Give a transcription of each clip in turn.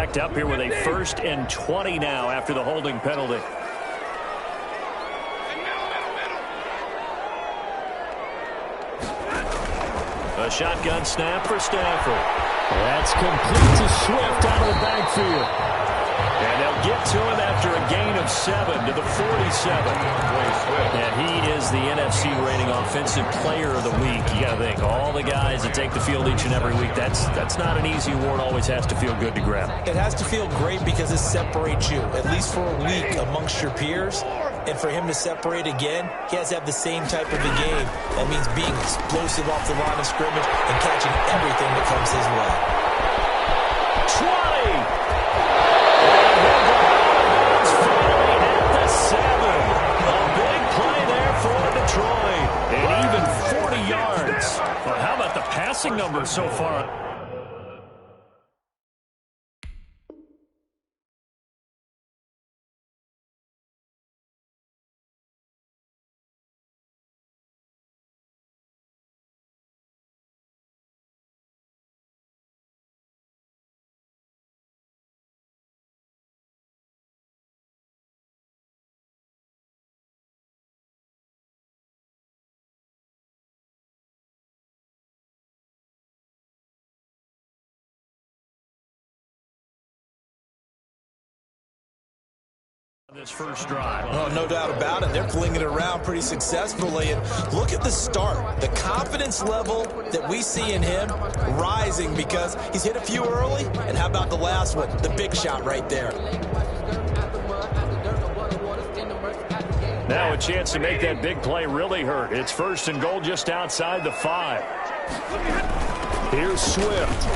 backed up here with a 1st and 20 now after the holding penalty. A shotgun snap for Stafford. That's complete to Swift out of the backfield. And they'll get to him after a gain of 7 to the 47. And he is the NFC rating offensive player of the week. You got to think, all the guys that take the field each and every week, that's not an easy award. Always has to feel good to grab. It has to feel great because it separates you, at least for a week, amongst your peers. And for him to separate again, he has to have the same type of a game. That means being explosive off the line of scrimmage and catching everything that comes his way. 20! And he'll go out finally at the 7. A big play there for Detroit. And even 40 yards. Well, how about the passing numbers so far? This first drive. Oh, no doubt about it. They're flinging it around pretty successfully. And look at the start. The confidence level that we see in him rising because he's hit a few early. And how about the last one? The big shot right there. Now a chance to make that big play really hurt. It's 1st and goal just outside the 5. Here's Swift.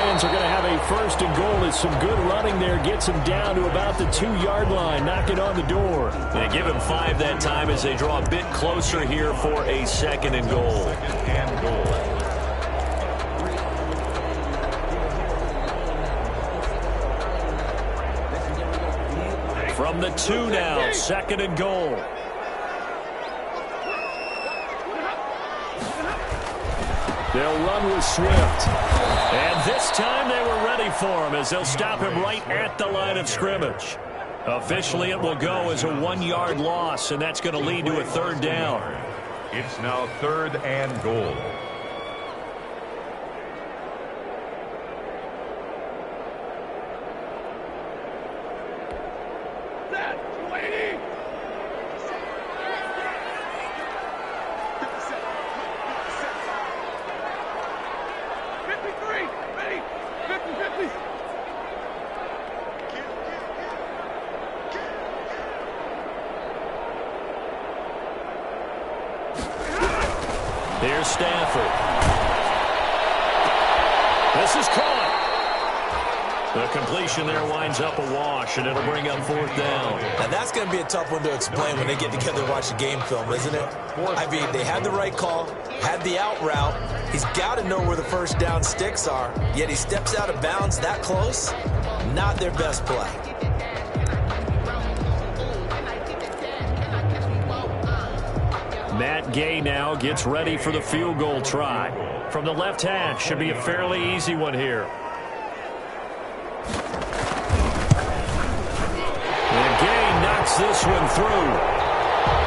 Are going to have a 1st and goal as some good running there gets him down to about the 2-yard line, knocking on the door. They give him 5 that time as they draw a bit closer here for a 2nd and goal. From the 2 now, 2nd and goal. They'll run with Swift. And this time they were ready for him as they'll stop him right at the line of scrimmage. Officially, it will go as a 1-yard loss, and that's going to lead to a 3rd down. It's now 3rd and goal. Here's Stafford. This is caught. The completion there winds up a wash, and it'll bring up 4th down. Now that's going to be a tough one to explain when they get together and watch the game film, isn't it? I mean, they had the right call, had the out route. He's got to know where the 1st down sticks are, yet he steps out of bounds that close. Not their best play. Matt Gay now gets ready for the field goal try. From the left hash, should be a fairly easy one here. And Gay knocks this one through.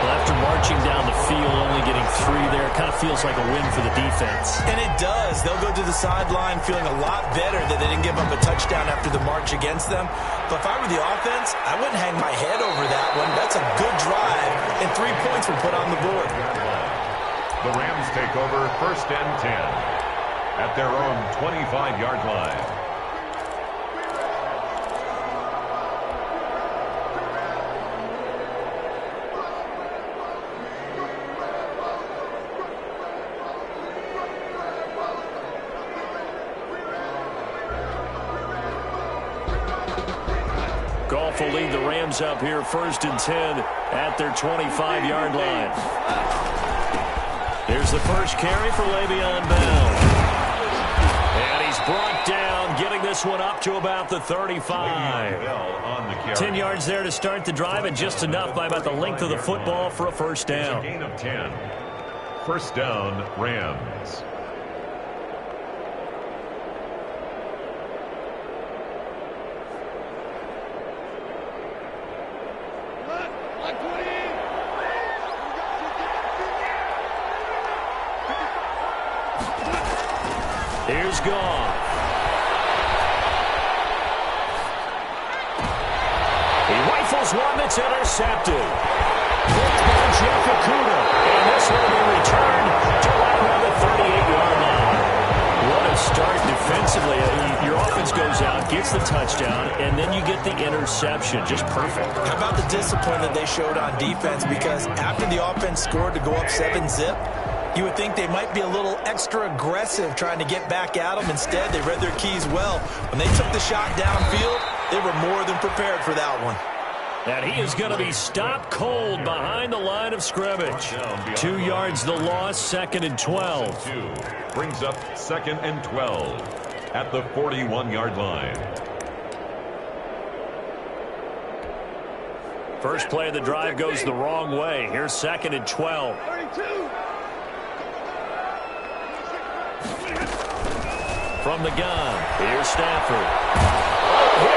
Well, after marching down the field, only getting 3 there, it kind of feels like a win for the defense. And it does. They'll go to the sideline feeling a lot better that they didn't give up a touchdown after the march against them. But if I were the offense, I wouldn't hang my head over that one. That's a good drive, and 3 points were put on the board. The Rams take over 1st and 10 at their own 25-yard line. Goff will lead the Rams up here 1st and 10 at their 25-yard line. Here's the first carry for Le'Veon Bell. And he's brought down, getting this one up to about the 35. 10 yards there to start the drive, and just enough by about the length of the football for a 1st down. Gain of 10. 1st down, Rams. Here's Goff. He rifles one that's intercepted. Picked by Jeff Okuda. And this will be returned to right around the 38-yard line. What a start defensively. Your offense goes out, gets the touchdown, and then you get the interception. Just perfect. How about the discipline that they showed on defense? Because after the offense scored to go up 7-zip, you would think they might be a little extra aggressive trying to get back at them. Instead, they read their keys well. When they took the shot downfield, they were more than prepared for that one. And he is going to be stopped cold behind the line of scrimmage. 2 yards the loss, 2nd and 12. Brings up 2nd and 12 at the 41-yard line. First play of the drive goes the wrong way. Here's 2nd and 12. From the gun, here's Stafford.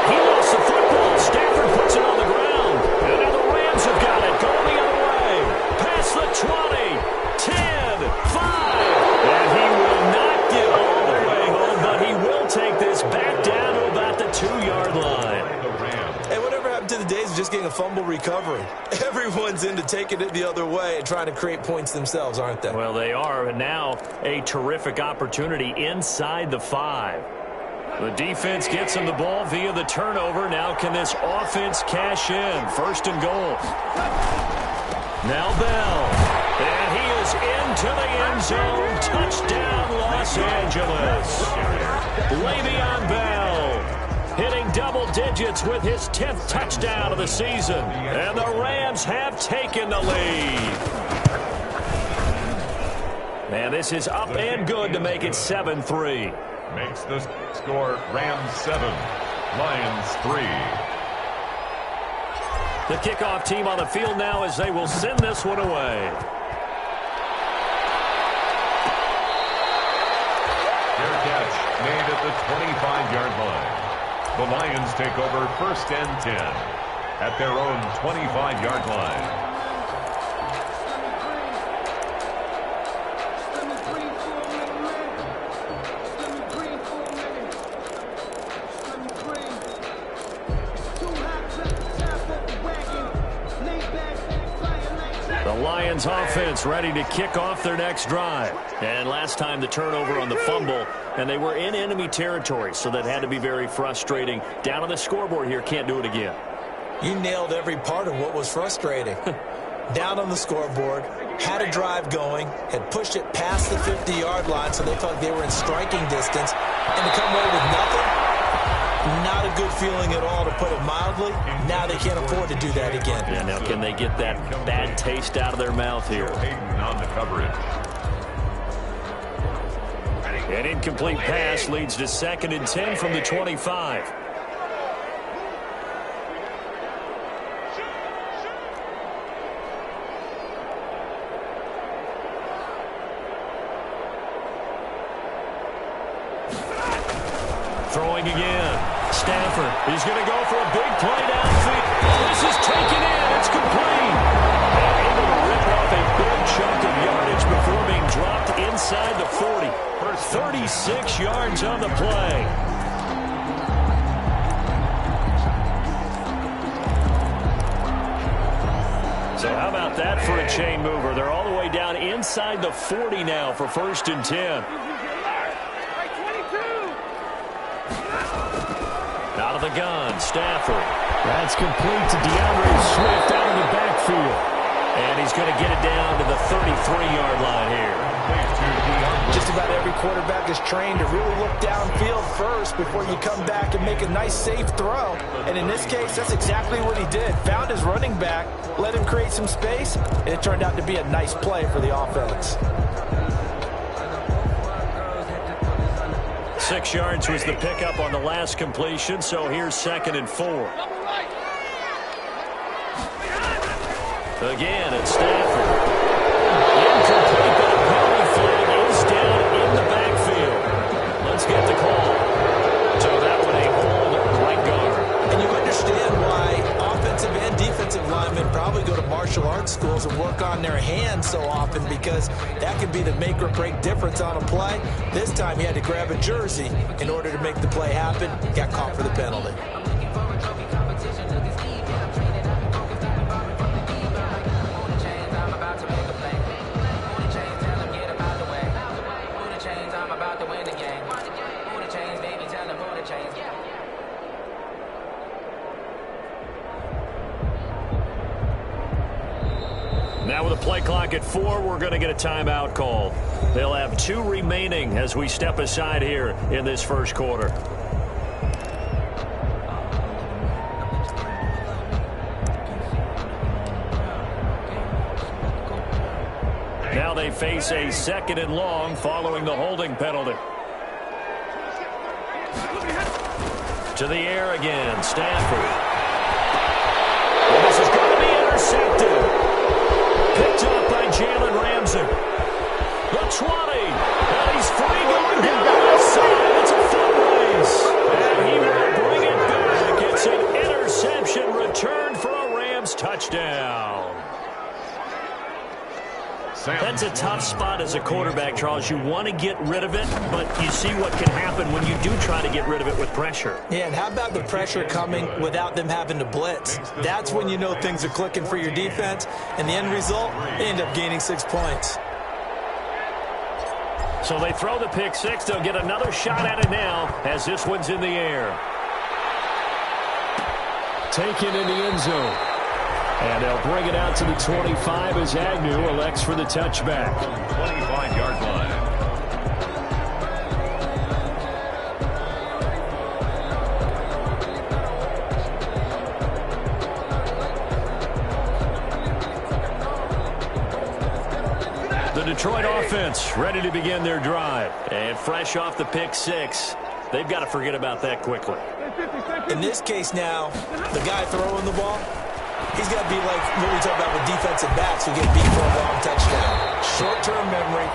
He lost the football. Stafford puts it on the ground. And now the Rams have got it. Going the other way. Past the 20, 10, 5. And he will not get all the way home, but he will take this back down to about the 2-yard line. Hey, whatever happened to the days of just getting a fumble recovery? Everyone's into taking it the other way and trying to create points themselves, aren't they? Well, they are, and now a terrific opportunity inside the 5. The defense gets him the ball via the turnover. Now can this offense cash in? 1st and goal. Now Bell. And he is into the end zone. Touchdown, Los Angeles. Le'Veon Bell hitting double digits with his 10th touchdown of the season. And the Rams have taken the lead. Man, this is up and good to make it 7-3. Makes the score Rams 7, Lions 3. The kickoff team on the field now as they will send this one away. Fair catch made at the 25-yard line. The Lions take over 1st and 10 at their own 25-yard line. Lions offense ready to kick off their next drive. And last time the turnover on the fumble, and they were in enemy territory, so that had to be very frustrating. Down on the scoreboard here, can't do it again. You nailed every part of what was frustrating. Down on the scoreboard, had a drive going, had pushed it past the 50-yard line, so they felt they were in striking distance, and to come away with nothing, not a good feeling at all, to put it mildly. Now they can't afford to do that again. Yeah, now can they get that bad taste out of their mouth here? Hayden on the coverage. An incomplete pass leads to 2nd and 10 from the 25. Throwing again. Stafford is going to go for a big play downfield. This is taken in. It's complete. And able to rip off a big chunk of yardage before being dropped inside the 40. 36 yards on the play. So how about that for a chain mover? They're all the way down inside the 40 now for 1st and 10. Out of the gun, Stafford. That's complete to DeAndre Swift out of the backfield. And he's going to get it down to the 33-yard line here. Just about every quarterback is trained to really look downfield first before you come back and make a nice, safe throw. And in this case, that's exactly what he did. Found his running back, let him create some space, and it turned out to be a nice play for the offense. 6 yards was the pickup on the last completion, so here's 2nd and 4. Again, it's Stafford. Incomplete, but a penalty flag is down in the backfield. Let's get the call. So that one a hold right guard. And you understand why offensive and defensive linemen probably go to martial arts schools and work on their hands so often, because because that can be the make or break difference on a play. This time he had to grab a jersey in order to make the play happen. Got caught for the penalty. Now with a play clock at 4, we're going to get a timeout call. They'll have 2 remaining as we step aside here in this first quarter. Now they face a 2nd and long following the holding penalty. To the air again, Stafford. And this is going to be intercepted. Picked up by Jalen Ramsey. The 20. And he's free going down the left side. It's a foot race. And he will bring it back. It's an interception return for a Rams touchdown. That's a tough spot as a quarterback, Charles. You want to get rid of it, but you see what can happen when you do try to get rid of it with pressure. Yeah, and how about the pressure coming without them having to blitz? That's when you know things are clicking for your defense, and the end result, they end up gaining 6 points. So they throw the pick 6. They'll get another shot at it now as this one's in the air. Taken in the end zone. And they'll bring it out to the 25 as Agnew elects for the touchback. 25-yard line. The Detroit offense ready to begin their drive. And fresh off the pick 6, they've got to forget about that quickly. In this case now, the guy throwing the ball, he's got to be like what we talk about with defensive backs who get beat for a long touchdown. Short-term memory,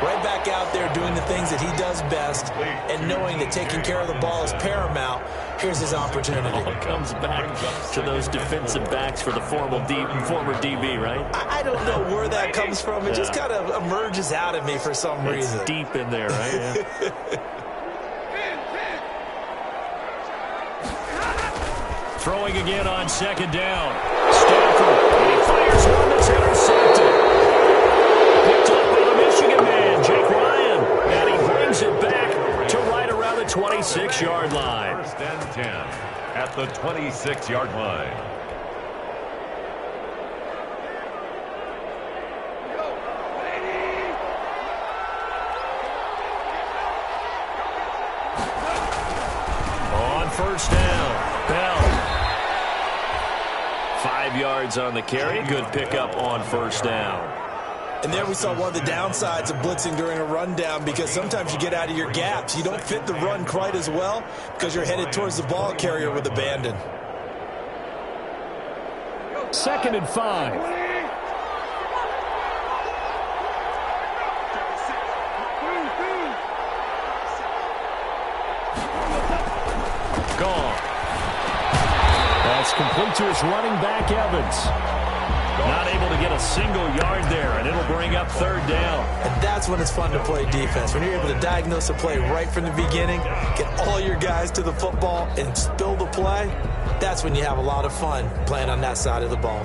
right back out there doing the things that he does best, and knowing that taking care of the ball is paramount. Here's his opportunity. It all comes back to those defensive backs for the former DB, right? I don't know where that comes from. It just kind of emerges out of me for some reason. It's deep in there, right? Yeah. Throwing again on 2nd down. Stafford, and he fires one that's intercepted. Picked up by the Michigan man, Jake Ryan. And he brings it back to right around the 26-yard line. 1st and 10 at the 26-yard line. On 1st down, Bell. 5 yards on the carry. Good pickup on 1st down. And there we saw one of the downsides of blitzing during a rundown, because sometimes you get out of your gaps. You don't fit the run quite as well because you're headed towards the ball carrier with abandon. 2nd and 5. Gone. That's complete to his running back, Evans. Not able to get a single yard there, and it'll bring up 3rd down. And that's when it's fun to play defense. When you're able to diagnose a play right from the beginning, get all your guys to the football, and spill the play, that's when you have a lot of fun playing on that side of the ball.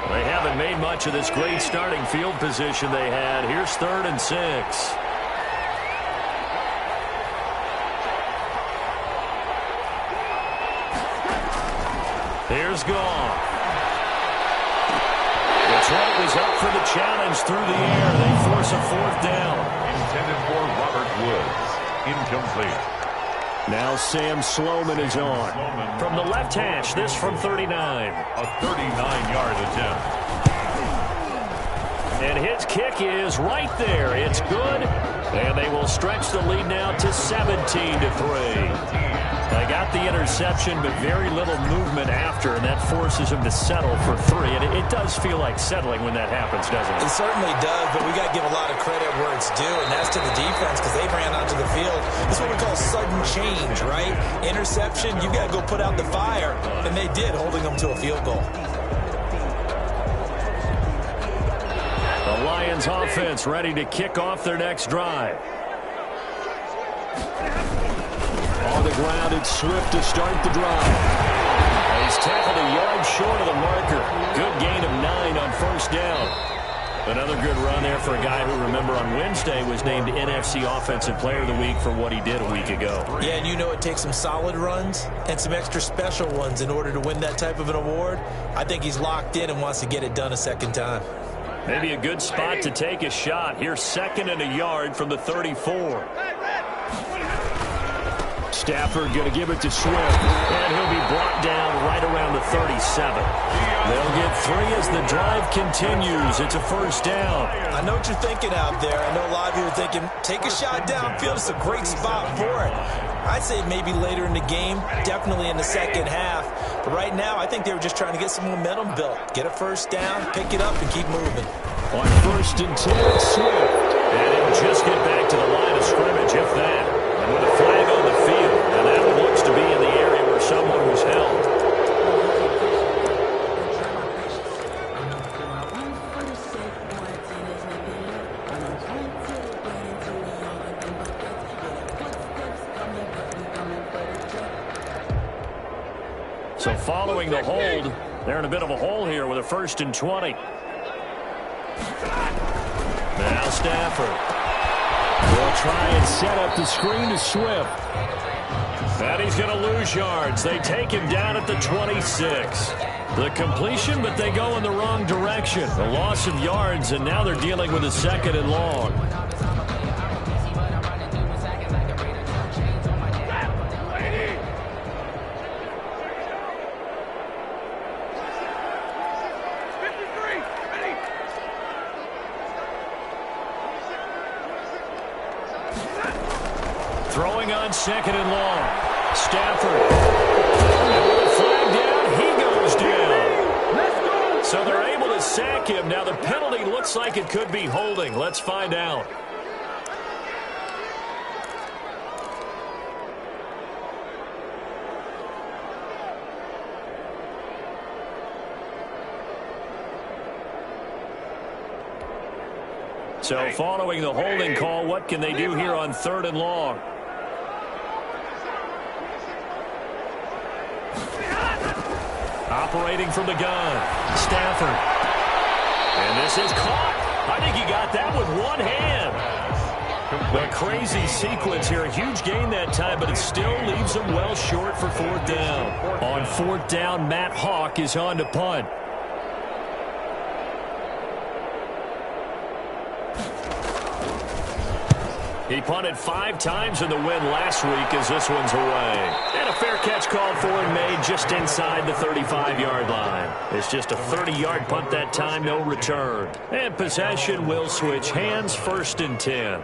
They haven't made much of this great starting field position they had. Here's 3rd and 6. Here's Goff. Detroit was up for the challenge through the air. They force a 4th down. Intended for Robert Woods. Incomplete. Now Sam Sloman is on. From the left hash, this from 39. A 39-yard attempt. And his kick is right there. It's good. And they will stretch the lead now to 17-3. They got the interception, but very little movement after, and that forces him to settle for 3. And it does feel like settling when that happens, doesn't it? It certainly does, but we got to give a lot of credit where it's due, and that's to the defense, because they ran onto the field. This is what we call sudden change, right? Interception, you got to go put out the fire, and they did, holding them to a field goal. Lions offense ready to kick off their next drive. On the ground, it's Swift to start the drive. He's tackled a yard short of the marker. Good gain of 9 on first down. Another good run there for a guy who, remember, on Wednesday was named NFC Offensive Player of the Week for what he did a week ago. Yeah, and you know it takes some solid runs and some extra special ones in order to win that type of an award. I think he's locked in and wants to get it done a second time. Maybe a good spot to take a shot. Here's 2nd and a yard from the 34. Stafford going to give it to Swift, and he'll be brought down right around the 37. They'll get 3 as the drive continues. It's a first down. I know what you're thinking out there. I know a lot of you are thinking, take a shot downfield. It's a great spot for it. I'd say maybe later in the game, definitely in the second half. But right now, I think they were just trying to get some momentum built. Get a first down, pick it up, and keep moving. On 1st and 10, Swift. And he'll just get back to the line of scrimmage, if that. And with a flag on the field, and that one looks to be in the area where someone was held. So following the hold, they're in a bit of a hole here with a 1st and 20. Now Stafford will try and set up the screen to Swift. And he's going to lose yards. They take him down at the 26. The completion, but they go in the wrong direction. The loss of yards, and now they're dealing with a 2nd and long. Throwing on 2nd and long. Stafford. And with a flag down, he goes down. So they're able to sack him. Now the penalty looks like it could be holding. Let's find out. So following the holding call, what can they do here on 3rd and long? Operating from the gun, Stafford. And this is caught. I think he got that with one hand. A crazy sequence here. A huge gain that time, but it still leaves him well short for 4th down. On 4th down, Matt Hawk is on to punt. He punted 5 times in the win last week as this one's away. And a fair catch called for and made just inside the 35-yard line. It's just a 30-yard punt that time, no return. And possession will switch hands, 1st and 10.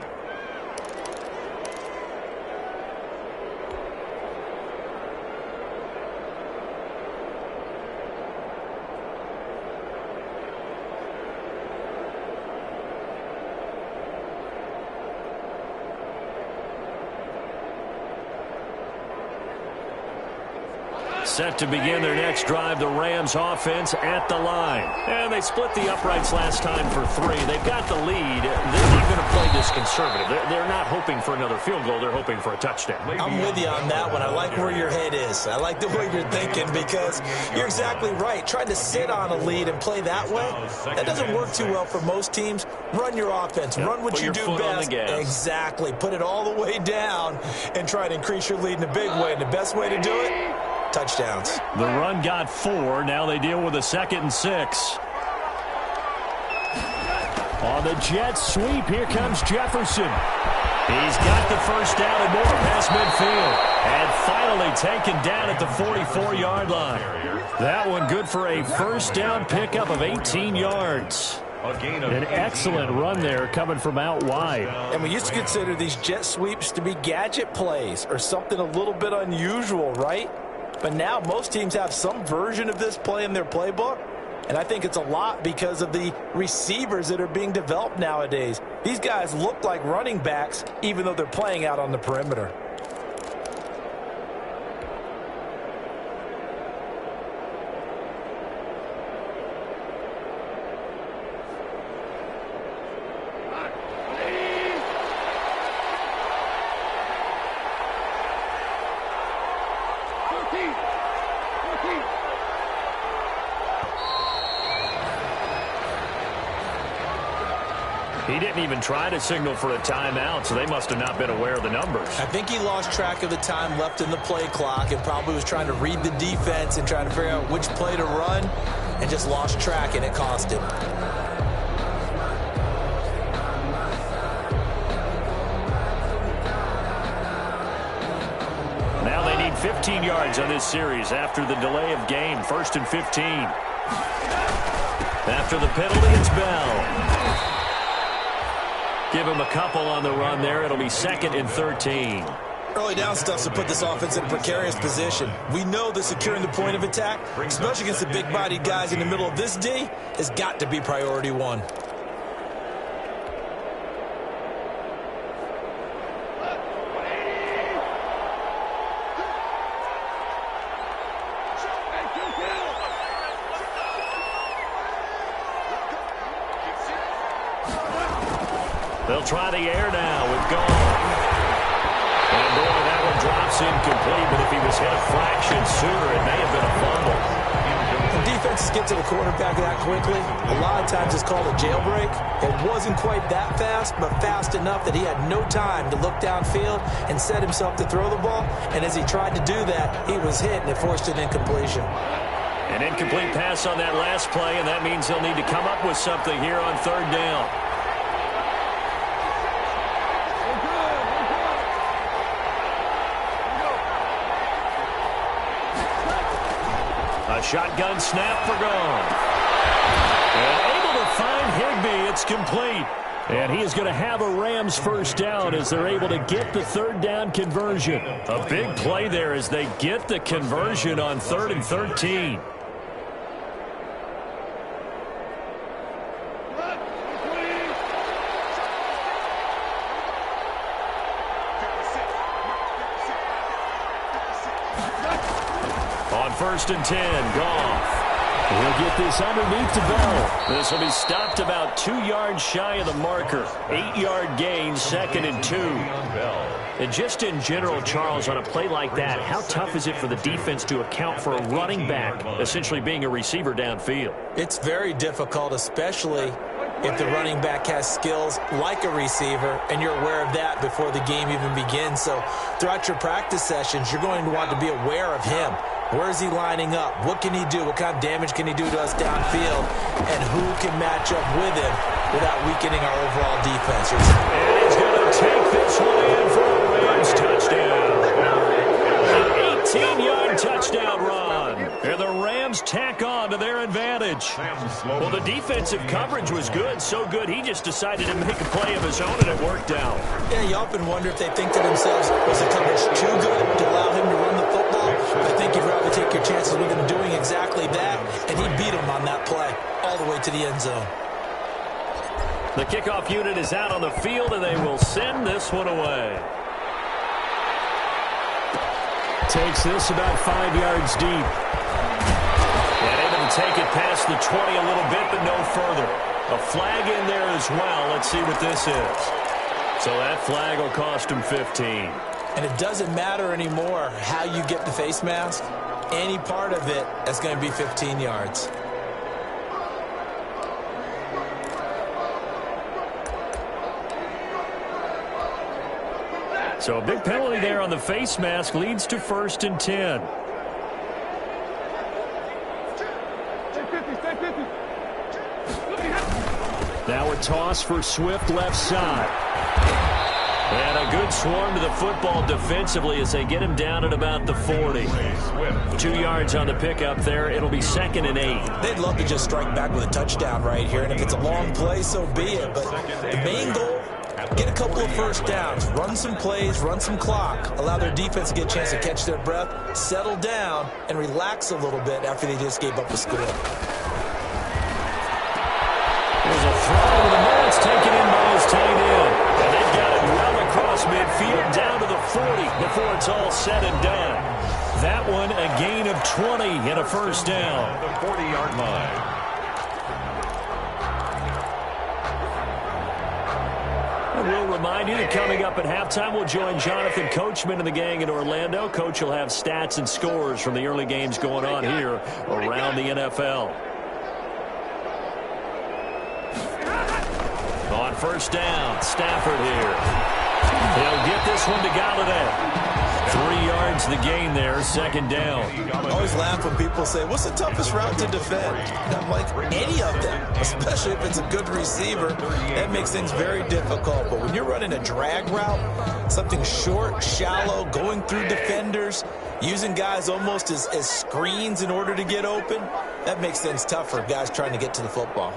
Set to begin their next drive, the Rams offense at the line. And they split the uprights last time for 3. They've got the lead. They're not going to play this conservative. They're not hoping for another field goal. They're hoping for a touchdown. I'm with you on that one. I like where your head is. I like the way you're thinking because you're exactly right. Trying to sit on a lead and play that way, that doesn't work too well for most teams. Run your offense. Run what you do best. Exactly. Put it all the way down and try to increase your lead in a big way. And the best way to do it, touchdowns. The run got 4. Now they deal with a 2nd and 6. On the Jets sweep, here comes Jefferson. He's got the first down and more past midfield. And finally taken down at the 44-yard line. That one good for a first down pickup of 18 yards. An excellent run there coming from out wide. And we used to consider these jet sweeps to be gadget plays or something a little bit unusual, right? But now most teams have some version of this play in their playbook. And I think it's a lot because of the receivers that are being developed nowadays. These guys look like running backs even though they're playing out on the perimeter. He didn't even try to signal for a timeout, so they must have not been aware of the numbers. I think he lost track of the time left in the play clock and probably was trying to read the defense and trying to figure out which play to run and just lost track, and it cost him. Now they need 15 yards on this series after the delay of game. 1st and 15. After the penalty, it's Bell. Give him a couple on the run there. It'll be 2nd and 13. Early down stuff to put this offense in a precarious position. We know that securing the point of attack, especially against the big-bodied guys in the middle of this D, has got to be priority one. They'll try the air now with Goff. And boy, that one drops incomplete, but if he was hit a fraction sooner, it may have been a fumble. When defenses get to the quarterback that quickly, a lot of times it's called a jailbreak. It wasn't quite that fast, but fast enough that he had no time to look downfield and set himself to throw the ball. And as he tried to do that, he was hit, and it forced an incompletion. An incomplete pass on that last play, and that means he'll need to come up with something here on 3rd down. A shotgun snap for Goff. And able to find Higbee. It's complete. And he is going to have a Rams 1st down as they're able to get the 3rd down conversion. A big play there as they get the conversion on 3rd and 13. On 1st and 10, Goff. He'll get this underneath to Bell. This will be stopped about 2 yards shy of the marker. 8-yard gain, 2nd and 2. And just in general, Charles, on a play like that, how tough is it for the defense to account for a running back essentially being a receiver downfield? It's very difficult, especially if the running back has skills like a receiver, and you're aware of that before the game even begins. So throughout your practice sessions, you're going to want to be aware of him. Where is he lining up? What can he do? What kind of damage can he do to us downfield? And who can match up with him without weakening our overall defense? And he's going to take this one in for a Rams touchdown. An 18-yard touchdown run. And the Rams tack on to their advantage. Well, the defensive coverage was good, so good he just decided to make a play of his own, and it worked out. Yeah, you often wonder if they think to themselves, was the coverage too good to allow him to run the football? I think you'd rather take your chances with him doing exactly that, and he beat him on that play all the way to the end zone. The kickoff unit is out on the field, and they will send this one away. Takes this about 5 yards deep. And able to take it past the 20 a little bit, but no further. A flag in there as well. Let's see what this is. So that flag will cost him 15. And it doesn't matter anymore how you get the face mask. Any part of it is going to be 15 yards. So a big penalty there on the face mask leads to 1st and 10. Now a toss for Swift left side. And a good swarm to the football defensively as they get him down at about the 40. 2 yards on the pickup there. It'll be 2nd and 8. They'd love to just strike back with a touchdown right here. And if it's a long play, so be it. But the main goal, get a couple of 1st downs, run some plays, run some clock, allow their defense to get a chance to catch their breath, settle down, and relax a little bit after they just gave up a score. There's a throw to the middle. It's taken in by his tight end. And they've got it well across midfield down to the 40 before it's all said and done. That one a gain of 20 and a 1st down. The 40-yard line. And we'll remind you that coming up at halftime, we'll join Jonathan Coachman and the gang in Orlando. Coach will have stats and scores from the early games going on here around the NFL. On first down. Stafford here. He'll get this one to Galladay. 3 yards the gain there, second down. I always laugh when people say, what's the toughest route to defend? And I'm like, any of them, especially if it's a good receiver. That makes things very difficult. But when you're running a drag route, something short, shallow, going through defenders, using guys almost as screens in order to get open, that makes things tough for guys trying to get to the football.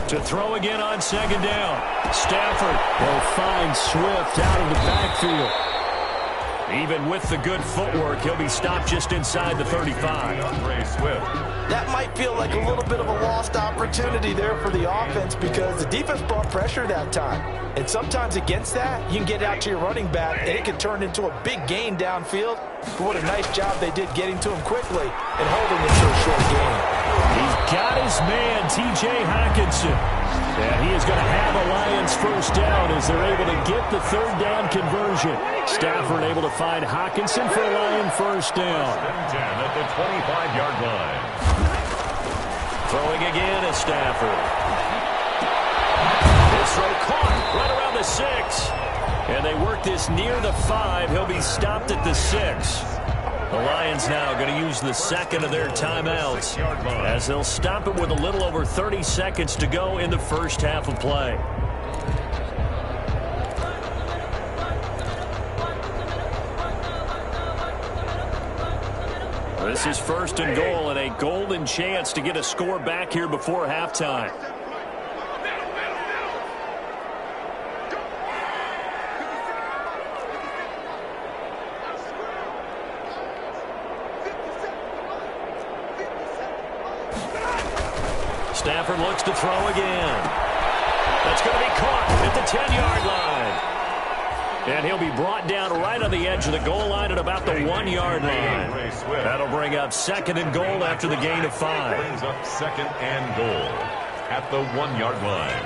To throw again on second down. Stafford will find Swift out of the backfield. Even with the good footwork, he'll be stopped just inside the 35. That might feel like a little bit of a lost opportunity there for the offense because the defense brought pressure that time. And sometimes against that, you can get out to your running back, and it can turn into a big gain downfield. But what a nice job they did getting to him quickly and holding him to a short gain. He's got his man, T.J. Hockenson. And he is going to have a Lions first down as they're able to get the third down conversion. Stafford able to find Hockenson for a Lion first down. 10 at the 25-yard line. Throwing again is Stafford. This throw caught right around the 6. And they work this near the 5. He'll be stopped at the 6. The Lions now going to use the second of their timeouts as they'll stop it with a little over 30 seconds to go in the first half of play. This is first and goal and a golden chance to get a score back here before halftime. Stafford looks to throw again. That's going to be caught at the 10-yard line. And he'll be brought down right on the edge of the goal line at about the 1-yard line. That'll bring up second and goal after the gain of 5. Brings up second and goal at the 1-yard line.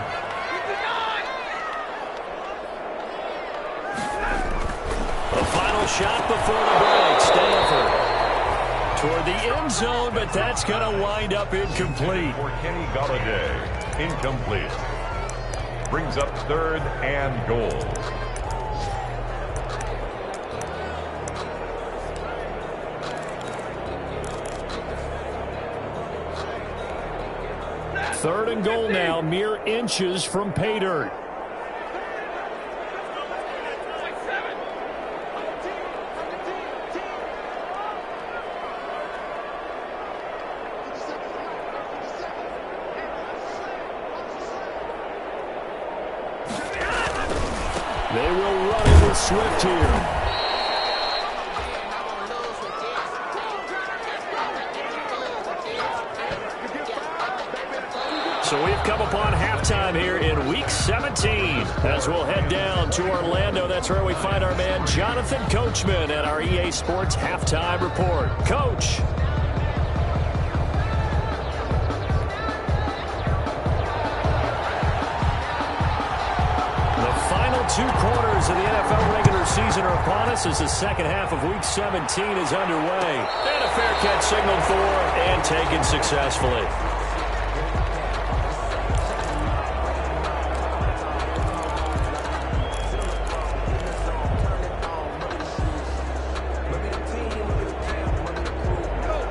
The final shot before the break. Stafford toward the end zone, but that's going to wind up incomplete. For Kenny Galladay, incomplete. Brings up third and goal. Third and goal now, mere inches from pay dirt. They will run it with Swift here. So we've come upon halftime here in Week 17 as we'll head down to Orlando. That's where we find our man Jonathan Coachman at our EA Sports Halftime Report. Coach. The final 2 quarters of the NFL regular season are upon us as the second half of Week 17 is underway. And a fair catch signaled for and taken successfully.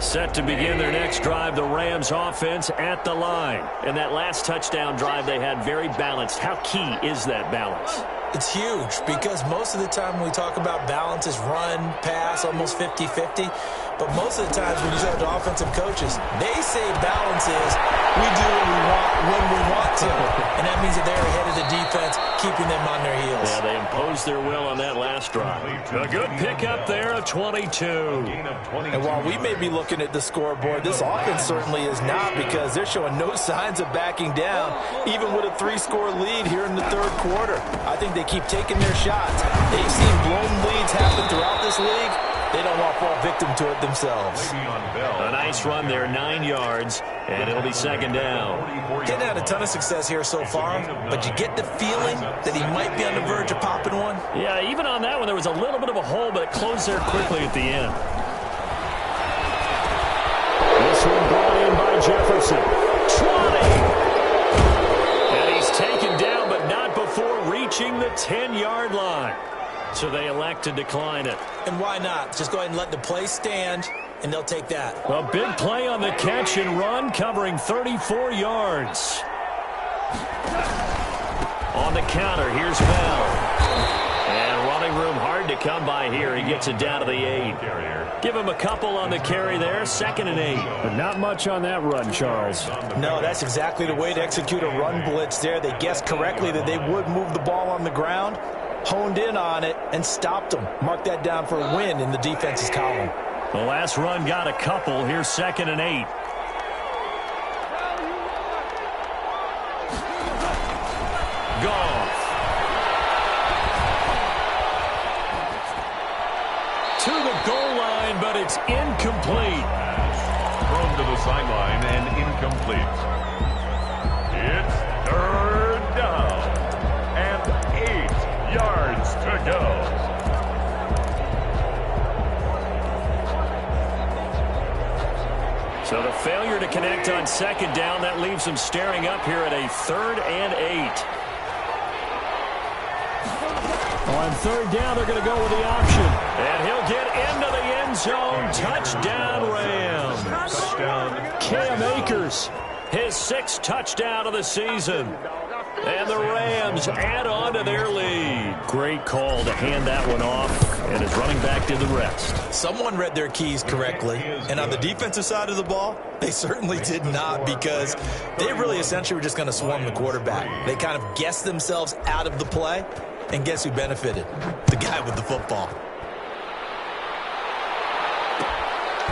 Set to begin their next drive, the Rams offense at the line. And that last touchdown drive they had very balanced. How key is that balance? It's huge because most of the time when we talk about balance is run, pass, almost 50-50. But most of the times when you talk to offensive coaches, they say balance is we do what we want when we want to. And that means that they're ahead of the defense, keeping them on their heels. Yeah, they imposed their will on that last drive. A good pickup there, a 22. And while we may be looking at the scoreboard, this offense certainly is not because they're showing no signs of backing down, even with a 3-score lead here in the third quarter. I think they keep taking their shots. They've seen blown leads happen throughout this league. They don't want to fall victim to it themselves. A nice run there, 9 yards, and it'll be second down. Didn't have a ton of success here so far, but you get the feeling that he might be on the verge of popping one. Yeah, even on that one, there was a little bit of a hole, but it closed there quickly at the end. so they elect to decline it. And why not? Just go ahead and let the play stand, and they'll take that. A big play on the catch and run, covering 34 yards. On the counter, here's Bell. And running room hard to come by here. He gets it down to the 8. Give him a couple on the carry there, 2nd and 8. But not much on that run, Charles. No, that's exactly the way to execute a run blitz there. They guessed correctly that they would move the ball on the ground, honed in on it, and stopped them. Mark that down for a win in the defense's column. The last run got a couple. Here's 2nd and 8. Goff. To the goal line, but it's incomplete. Thrown to the sideline and incomplete. It's 3rd down and 8 yards to go. So the failure to connect on 2nd down, that leaves them staring up here at a 3rd and 8. On 3rd down, they're going to go with the option. And he'll get into the end zone. Touchdown, Rams. Cam Akers, his 6th touchdown of the season. And the Rams add on to their lead. Great call to hand that one off. And his running back did the rest. Someone read their keys correctly. And on the defensive side of the ball, they certainly did not, because they really essentially were just going to swarm the quarterback. They kind of guessed themselves out of the play. And guess who benefited? The guy with the football.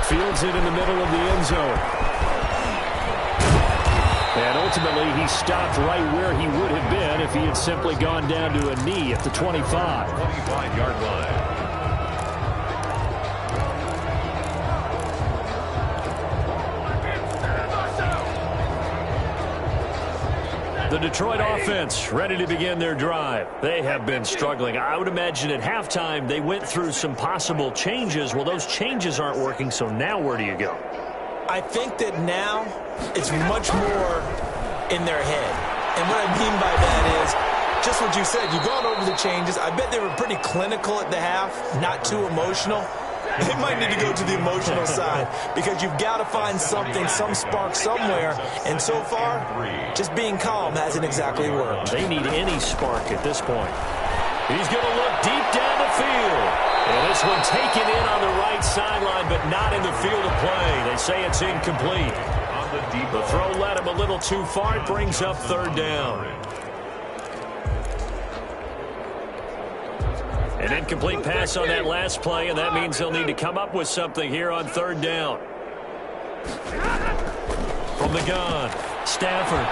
Fields it in the middle of the end zone. And ultimately, he stopped right where he would have been if he had simply gone down to a knee at the 25. 25-yard line. The Detroit offense ready to begin their drive. They have been struggling. I would imagine at halftime they went through some possible changes. Well, those changes aren't working, so now where do you go? I think that now it's much more in their head. And what I mean by that is just what you said. You've gone over the changes. I bet they were pretty clinical at the half, not too emotional. They might need to go to the emotional side, because you've got to find something, some spark somewhere. And so far, just being calm hasn't exactly worked. They need any spark at this point. He's going to look deep down the field. And this one taken in on the right sideline, but not in the field of play. They say it's incomplete. The throw led him a little too far. It brings up 3rd down. An incomplete pass on that last play, and that means they'll need to come up with something here on 3rd down. From the gun, Stafford.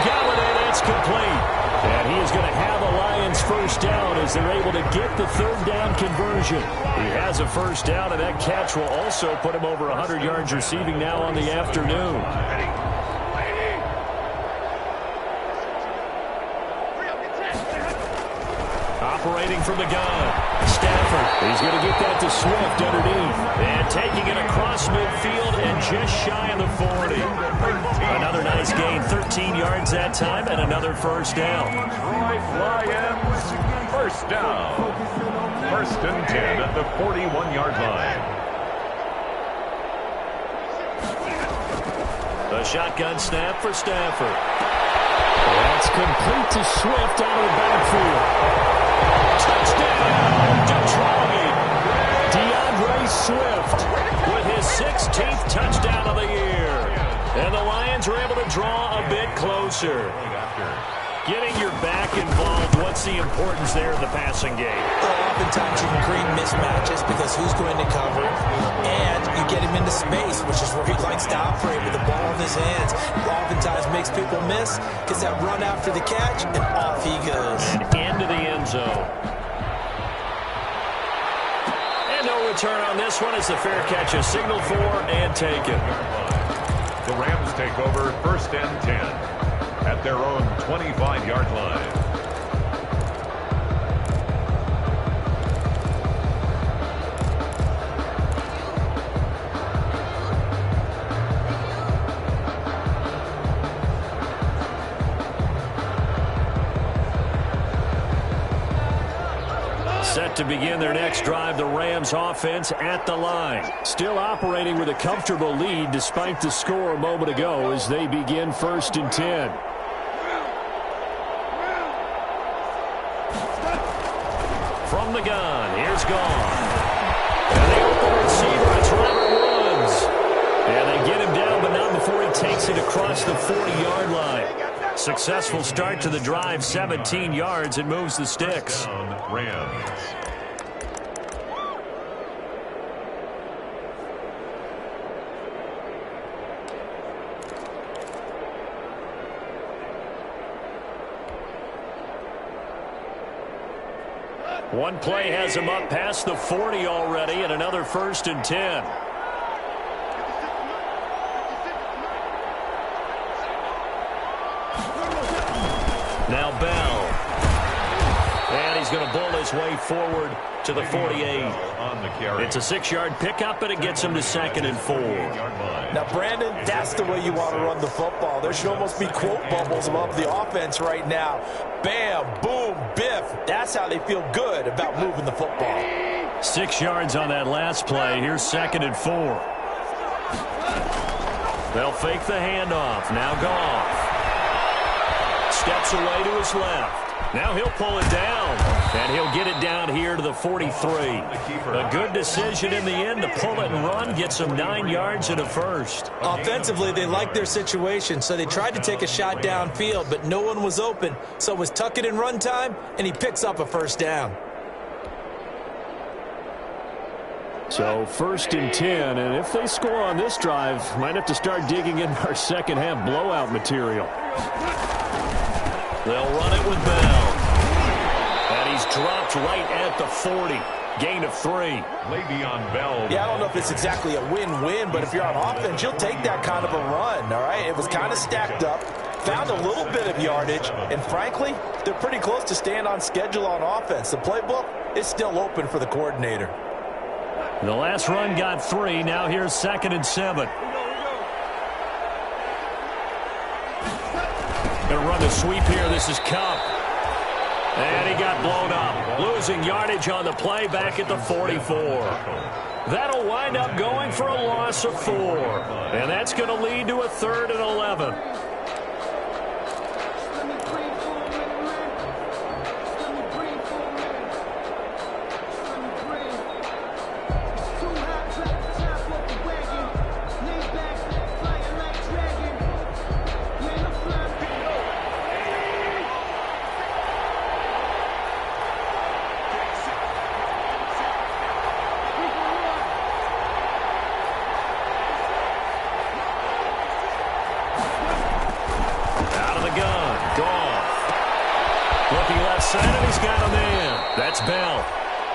Galladay, that's complete. And he is going to have a Lions 1st down as they're able to get the 3rd down conversion. He has a 1st down, and that catch will also put him over 100 yards receiving now on the afternoon. Operating from the gun, Stafford. He's going to get that to Swift underneath. And taking it across midfield and just shy of the 40. Another nice gain, 13 yards that time, and another 1st down. Lions, 1st down. 1st and 10 at the 41-yard line. The shotgun snap for Stafford. That's complete to Swift out of the backfield. Touchdown, Detroit. DeAndre Swift with his 16th touchdown of the year. And the Lions are able to draw a bit closer. Getting your back involved, what's the importance there in the passing game? Well, oftentimes you can create mismatches because who's going to cover, and you get him into space, which is where he likes to operate with the ball in his hands. Oftentimes makes people miss, gets that run after the catch, and off he goes. And into the end zone. And no return on this one as the fair catch is signaled for and taken. The Rams take over 1st and 10 at their own 25-yard line. Set to begin their next drive, the Rams offense at the line. Still operating with a comfortable lead despite the score a moment ago as they begin 1st and 10. From the gun, here's Gone. And the open receiver, it's Robert Woods. And they get him down, but not before he takes it across the 40-yard line. Successful start to the drive, 17 yards, and moves the sticks. Rams. One play has him up past the 40 already, and another 1st and 10. Now Bell. And he's going to bull his way forward to the 48. It's a 6-yard pickup, and it gets him to 2nd and 4. Now, Brandon, that's the way you want to run the football. There should almost be quote bubbles above the offense right now. Bam, boom, biff. That's how they feel good about moving the football. 6 yards on that last play. Here's 2nd and 4. They'll fake the handoff. Now Goff. Steps away to his left. Now he'll pull it down, and he'll get it down here to the 43. A good decision in the end to pull it and run, get some 9 yards and a first. Offensively, they liked their situation, so they tried to take a shot downfield, but no one was open. So it was tuck it and run time, and he picks up a first down. So 1st and 10, and if they score on this drive, might have to start digging in our second half blowout material. They'll run it with Bell. And he's dropped right at the 40. Gain of 3. Le'Veon Bell. Yeah, I don't know if it's exactly a win-win, but if you're on offense, you'll take that kind of a run, all right? It was kind of stacked up, found a little bit of yardage, and frankly, they're pretty close to staying on schedule on offense. The playbook is still open for the coordinator. The last run got 3. Now here's 2nd and 7. Going to run the sweep here. This is Cup. And he got blown up. Losing yardage on the play back at the 44. That'll wind up going for a loss of 4. And that's going to lead to a 3rd and 11.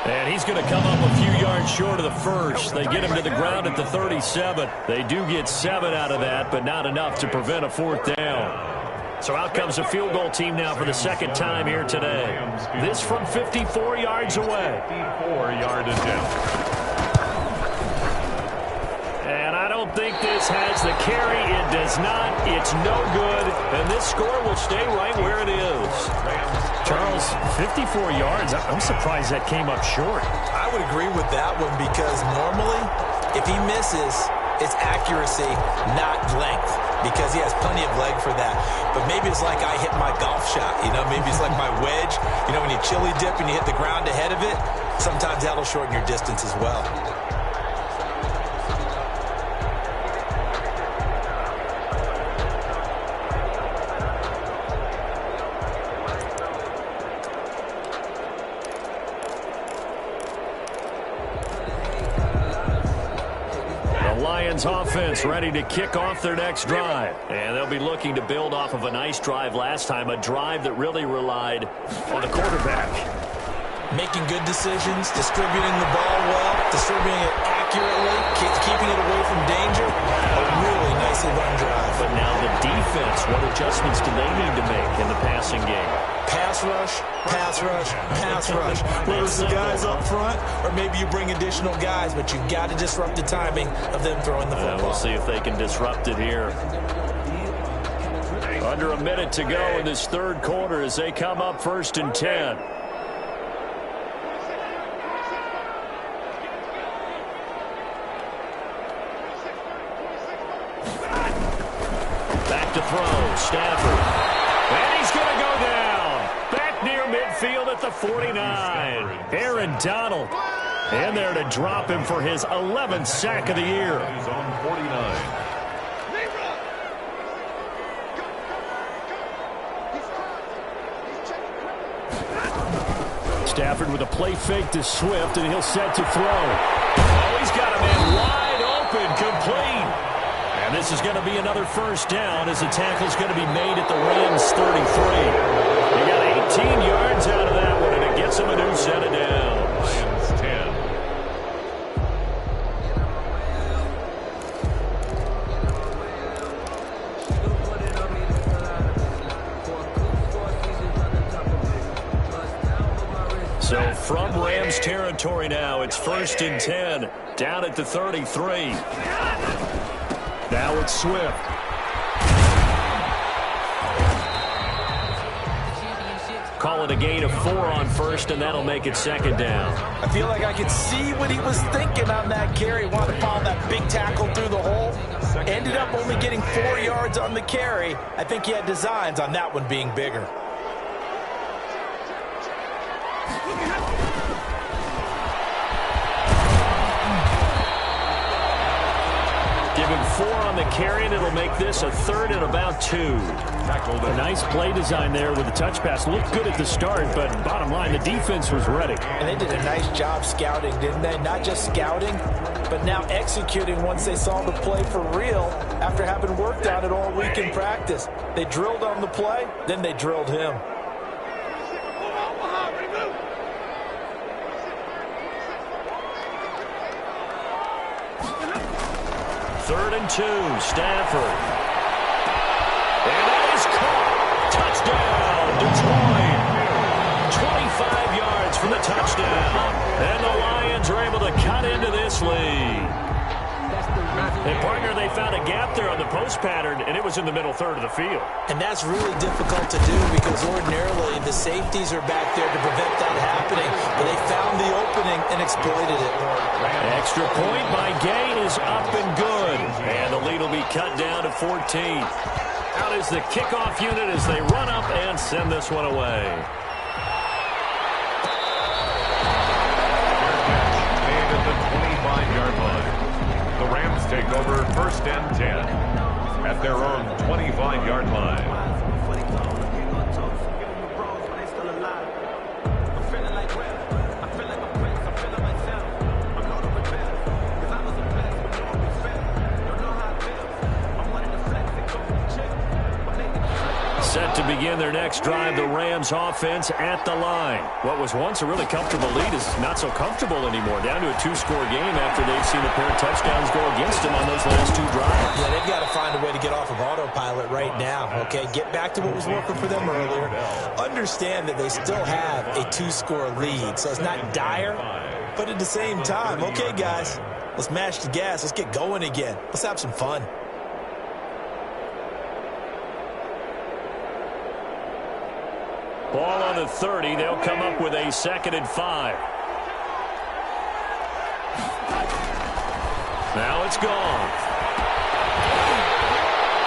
And he's going to come up a few yards short of the first. They get him to the ground at the 37. They do get 7 out of that, but not enough to prevent a 4th down. So out comes a field goal team now for the 2nd time here today. This from 54 yards away. 54-yard attempt. And I don't think this has the carry. It does not. It's no good. And this score will stay right where it is. Charles, 54 yards. I'm surprised that came up short. I would agree with that one because normally, if he misses, it's accuracy, not length, because he has plenty of leg for that. But maybe it's like I hit my golf shot. You know, maybe it's like my wedge. You know, when you chili dip and you hit the ground ahead of it, sometimes that'll shorten your distance as well. Offense ready to kick off their next drive. And they'll be looking to build off of a nice drive last time, a drive that really relied on the quarterback. Making good decisions, distributing the ball well, distributing it accurately, keeping it away from danger. A really nicely run drive. But now the defense, what adjustments do they need to make in the passing game? Pass rush, pass rush, pass rush. Whether it's the guys up front or maybe you bring additional guys, but you've got to disrupt the timing of them throwing the football. We'll see if they can disrupt it here. Under a minute to go in this 3rd quarter as they come up 1st and 10. to throw. Stafford. And he's going to go down. Back near midfield at the 49. Aaron Donald in there to drop him for his 11th sack of the year. He's on 49. Stafford with a play fake to Swift, and he'll set to throw. Oh, he's got a man wide open, complete. And this is going to be another first down as the tackle's going to be made at the Rams' 33. He got 18 yards out of that one, and it gets him a new set of downs. Lions 10. So from Rams territory now, it's 1st and 10, down at the 33. Now it's Swift. Call it a gain of 4 on first, and that'll make it 2nd down. I feel like I could see what he was thinking on that carry. Wanted to follow that big tackle through the hole. Ended up only getting 4 yards on the carry. I think he had designs on that one being bigger. Give him 4 on the carry, and it'll make this a 3rd and about 2. A nice play design there with the touch pass. Looked good at the start, but bottom line, the defense was ready. And they did a nice job scouting, didn't they? Not just scouting, but now executing once they saw the play for real after having worked on it all week in practice. They drilled on the play, then they drilled him. Third and 2, Stafford. And that is caught. Touchdown, Detroit. 25 yards for the touchdown. And the Lions are able to cut into this lead. And, partner, they found a gap there on the post pattern, and it was in the middle third of the field. And that's really difficult to do because ordinarily the safeties are back there to prevent that happening. But they found the opening and exploited it. Extra point by Gay is up and good. And the lead will be cut down to 14. Out is the kickoff unit as they run up and send this one away. Made at the 25-yard line. The Rams take over 1st and 10 at their own 25-yard line. Set to begin their next drive, the Rams offense at the line. What was once a really comfortable lead is not so comfortable anymore. Down to a 2-score game after they've seen a pair of touchdowns go against them on those last 2 drives. Yeah, they've got to find a way to get off of autopilot right now, okay? Get back to what was working for them earlier. Understand that they still have a 2-score lead, so it's not dire, but at the same time, okay, guys, let's mash the gas. Let's get going again. Let's have some fun. Ball on the 30. They'll come up with a 2nd and 5. Now it's gone.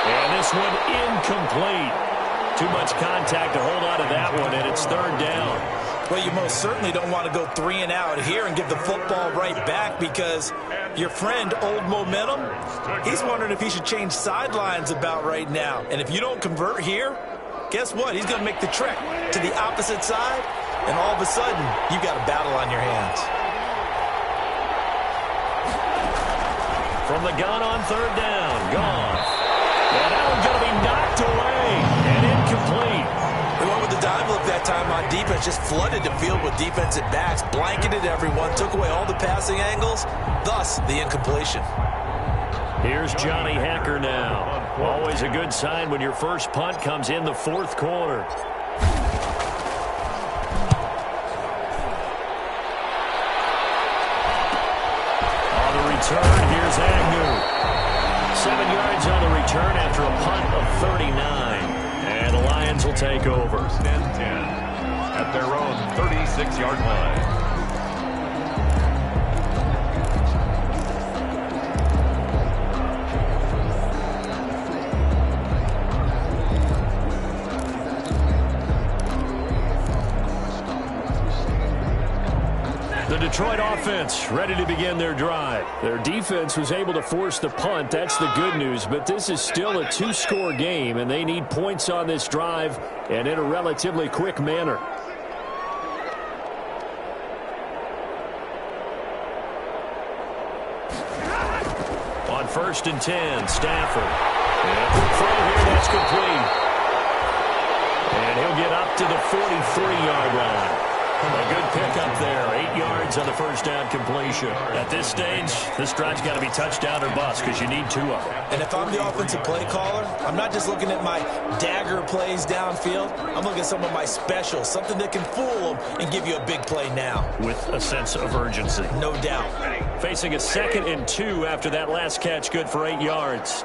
And this one incomplete. Too much contact to hold on to that one, and it's 3rd down. Well, you most certainly don't want to go 3 and out here and give the football right back because your friend, Old Momentum, he's wondering if he should change sidelines about right now. And if you don't convert here, guess what? He's going to make the trek to the opposite side, and all of a sudden, you've got a battle on your hands. From the gun on 3rd down, gone. And that one's going to be knocked away and incomplete. They went with the dive look that time on defense, just flooded the field with defensive backs, blanketed everyone, took away all the passing angles, thus the incompletion. Here's Johnny Hacker now. Always a good sign when your first punt comes in the 4th quarter. On the return, here's Agnew. 7 yards on the return after a punt of 39. And the Lions will take over. 1st and 10 at their own 36-yard line. Detroit offense ready to begin their drive. Their defense was able to force the punt. That's the good news. But this is still a two-score game, and they need points on this drive and in a relatively quick manner. On 1st and 10, Stafford. And throw here, that's complete. And he'll get up to the 43-yard line. A good pickup there. 8 yards on the first down completion. At this stage, this drive's got to be touchdown or bust because you need 2 of them. And if I'm the offensive play caller, I'm not just looking at my dagger plays downfield. I'm looking at some of my specials, something that can fool them and give you a big play now. With a sense of urgency. No doubt. Facing a 2nd and 2 after that last catch, good for 8 yards.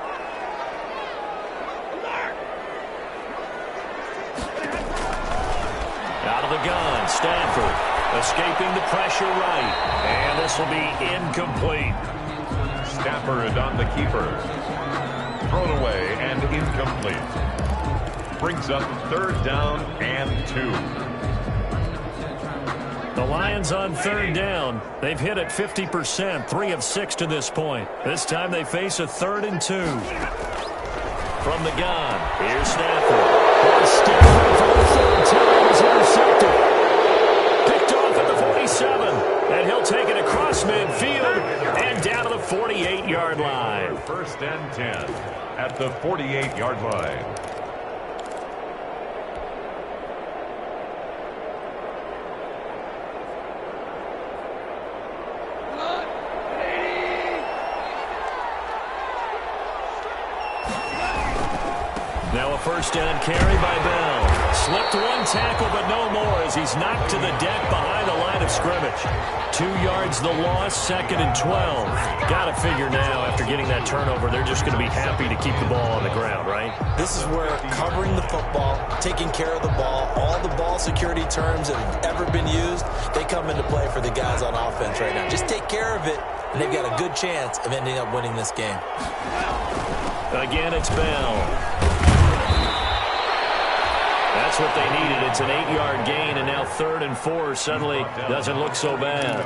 Out of the gun, Stafford escaping the pressure right. And this will be incomplete. Stafford on the keeper. Thrown away and incomplete. Brings up 3rd down and 2. The Lions on 3rd down. They've hit it 50%, 3 of 6 to this point. This time they face a 3rd and 2. From the gun, here's Stafford. Stafford for the 3rd time is intercepted. Picked off at the 47. And he'll take it across midfield and down to the 48-yard line. 1st and 10 at the 48-yard line. Now a 1st down carry by Bell. Slipped 1 tackle, but no more as he's knocked to the deck behind the line of scrimmage. 2 yards the loss, 2nd and 12. Got to figure now, after getting that turnover, they're just going to be happy to keep the ball on the ground, right? This is where covering the football, taking care of the ball, all the ball security terms that have ever been used, they come into play for the guys on offense right now. Just take care of it, and they've got a good chance of ending up winning this game. Again, it's Bell. That's what they needed. It's an 8-yard gain, and now 3rd and 4 suddenly doesn't look so bad.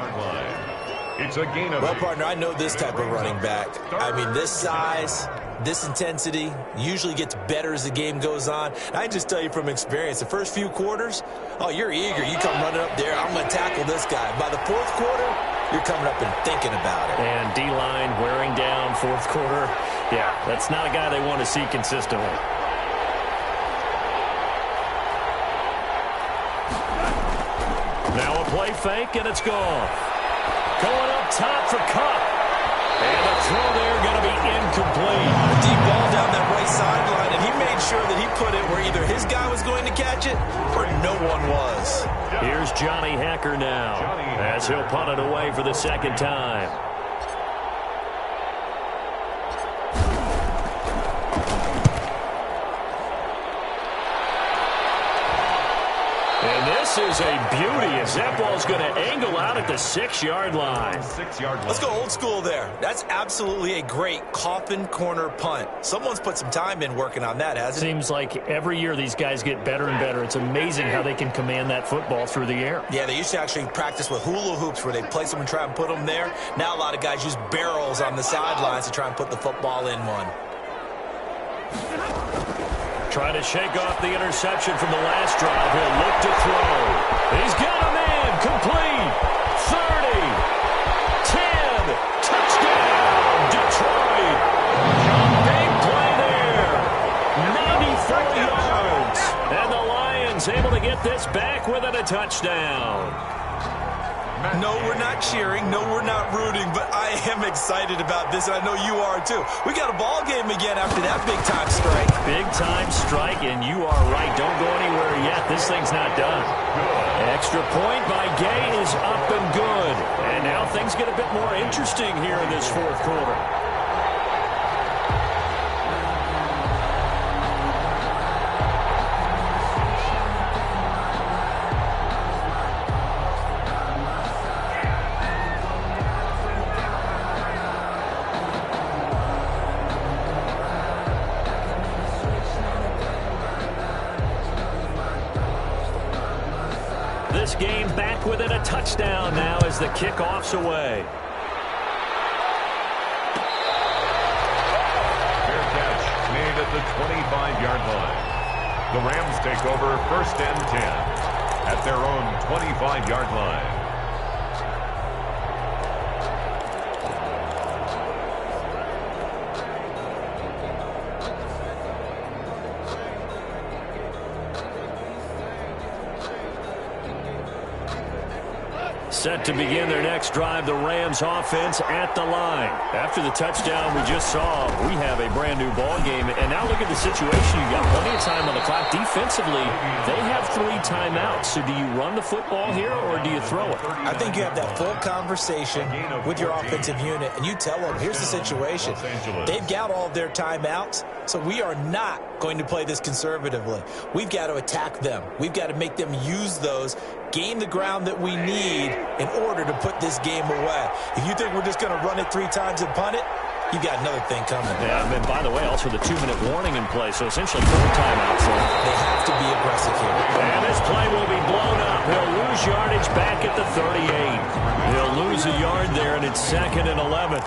It's a gain of... Well, partner, I know this type of running back. I mean, this size, this intensity usually gets better as the game goes on. And I just tell you from experience, the first few quarters, oh, you're eager. You come running up there, I'm going to tackle this guy. By the 4th quarter, you're coming up and thinking about it. And D-line wearing down 4th quarter. Yeah, that's not a guy they want to see consistently. Now a play fake, and it's gone. Going up top for Cup. And the throw there going to be incomplete. Deep ball down that right sideline, and he made sure that he put it where either his guy was going to catch it or no one was. Here's Johnny Hacker now as he'll punt it away for the 2nd time. This is a beauty as that ball's going to angle out at the 6-yard line. 6-yard line. Let's go old school there. That's absolutely a great coffin corner punt. Someone's put some time in working on that, hasn't it? Seems like every year these guys get better and better. It's amazing how they can command that football through the air. Yeah, they used to actually practice with hula hoops where they place them and try and put them there. Now a lot of guys use barrels on the sidelines to try and put the football in one. Trying to shake off the interception from the last drive. He'll look to throw. He's got a man. Complete. 30. 10. Touchdown. Detroit. Big play there. 94 yards. And the Lions able to get this back within a touchdown. No, we're not cheering. No, we're not rooting, but I am excited about this, and I know you are too. We got a ball game again after that big-time strike. Big-time strike, and you are right. Don't go anywhere yet. This thing's not done. Extra point by Gay is up and good. And now things get a bit more interesting here in this 4th quarter. this game back within a touchdown now as the kickoff's away. Fair catch made at the 25-yard line. The Rams take over 1st and 10 at their own 25-yard line. Set to begin their next drive, the Rams offense at the line. After the touchdown we just saw, we have a brand new ball game. And now look at the situation. You've got plenty of time on the clock. Defensively, they have 3 timeouts. So do you run the football here or do you throw it? I think you have that full conversation with your offensive unit, and you tell them, here's the situation. They've got all of their timeouts, so we are not going to play this conservatively. We've got to attack them. We've got to make them use those, gain the ground that we need in order to put this game away. If you think we're just going to run it 3 times and punt it, you got another thing coming. Yeah, and by the way, also the 2-minute warning in play, so essentially 4 timeouts. They have to be aggressive here. And this play will be blown up. He'll lose yardage back at the 38. He'll lose a yard there, and it's 2nd and 11.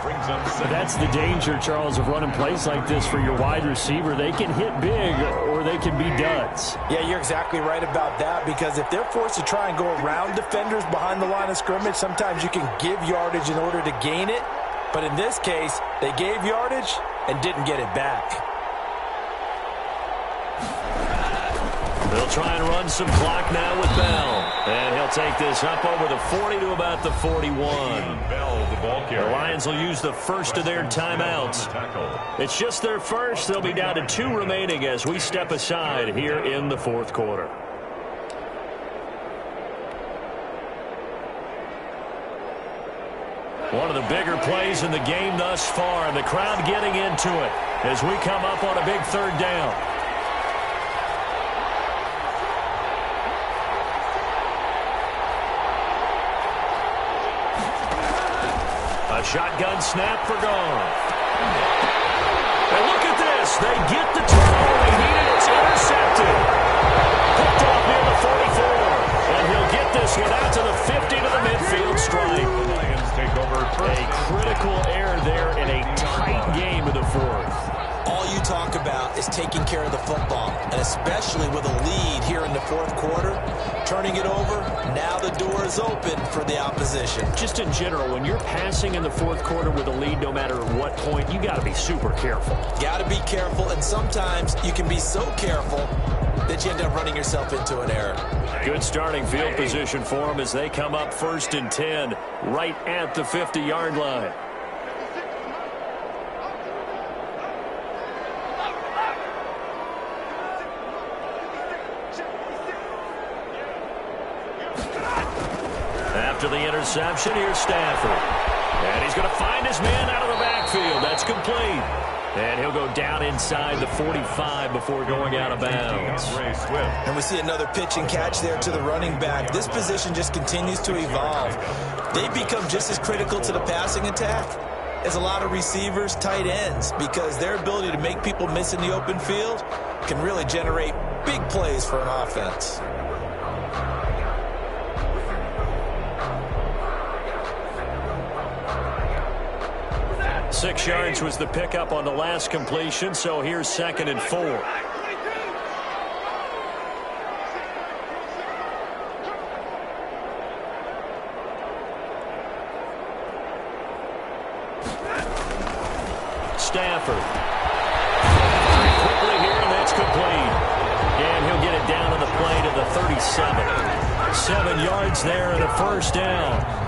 So that's the danger, Charles, of running plays like this for your wide receiver. They can hit big or they can be duds. Yeah, you're exactly right about that, because if they're forced to try and go around defenders behind the line of scrimmage, sometimes you can give yardage in order to gain it. But in this case, they gave yardage and didn't get it back. They'll try and run some clock now with Bell. And he'll take this up over the 40 to about the 41. Bell, the ball carrier. The Lions will use the first of their timeouts. It's just their first. They'll be down to 2 remaining as we step aside here in the 4th quarter. One of the bigger plays in the game thus far, and the crowd getting into it as we come up on a big 3rd down. A shotgun snap for Gone. And look at this. They get the turnover they needed. It's intercepted. Picked off near the 44. And he'll get this one out to the 50 to the midfield stripe. Take over a critical error there in a tight game of the 4th. All you talk about is taking care of the football, and especially with a lead here in the 4th quarter, turning it over, now the door is open for the opposition. Just in general, when you're passing in the 4th quarter with a lead, no matter what point, you got to be super careful. Got to be careful, and sometimes you can be so careful that you end up running yourself into an error. Good starting field position for them as they come up 1st and 10 right at the 50-yard line. After the interception, here's Stafford. And he's going to find his man out of the backfield. That's complete. And he'll go down inside the 45 before going out of bounds. And we see another pitch and catch there to the running back. This position just continues to evolve. They become just as critical to the passing attack as a lot of receivers, tight ends, because their ability to make people miss in the open field can really generate big plays for an offense. Six yards was the pickup on the last completion, so here's 2nd and 4. Stafford. Quickly here, and that's complete. And he'll get it down to the play to the 37. 7 yards there and a 1st down.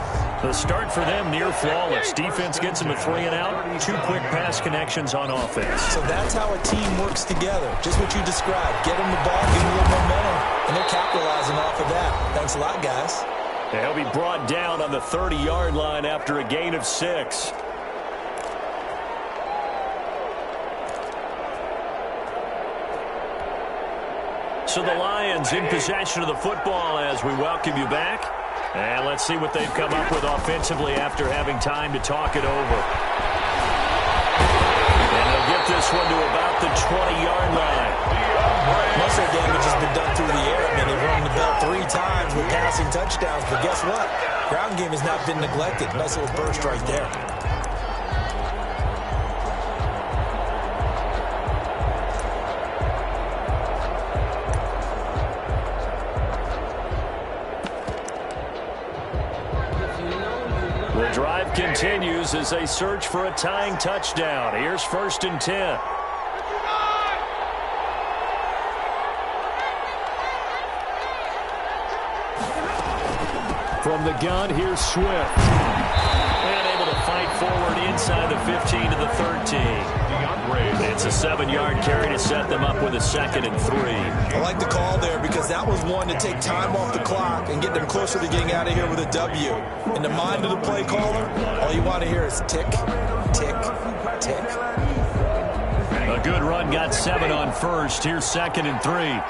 The start for them near flawless. Defense gets them a 3 and out. 2 quick pass connections on offense. So that's how a team works together. Just what you described. Get them the ball, give them a little momentum, and they're capitalizing off of that. Thanks a lot, guys. They'll be brought down on the 30-yard line after a gain of 6. So the Lions in possession of the football as we welcome you back. And let's see what they've come up with offensively after having time to talk it over. And they'll get this one to about the 20-yard line. Most of the damage has been done through the air. I mean, they've rung the bell 3 times. with passing touchdowns, but guess what? Ground game has not been neglected. Nice little burst right there. The drive continues as they search for a tying touchdown. Here's 1st and 10. From the gun, here's Swift. And able to fight forward inside the 15 to the 13. It's a 7-yard carry to set them up with a 2nd and 3. I like the call there because that was one to take time off the clock and get them closer to getting out of here with a W. In the mind of the play caller, all you want to hear is tick, tick, tick. A good run got 7 on 1st. Here's 2nd and 3.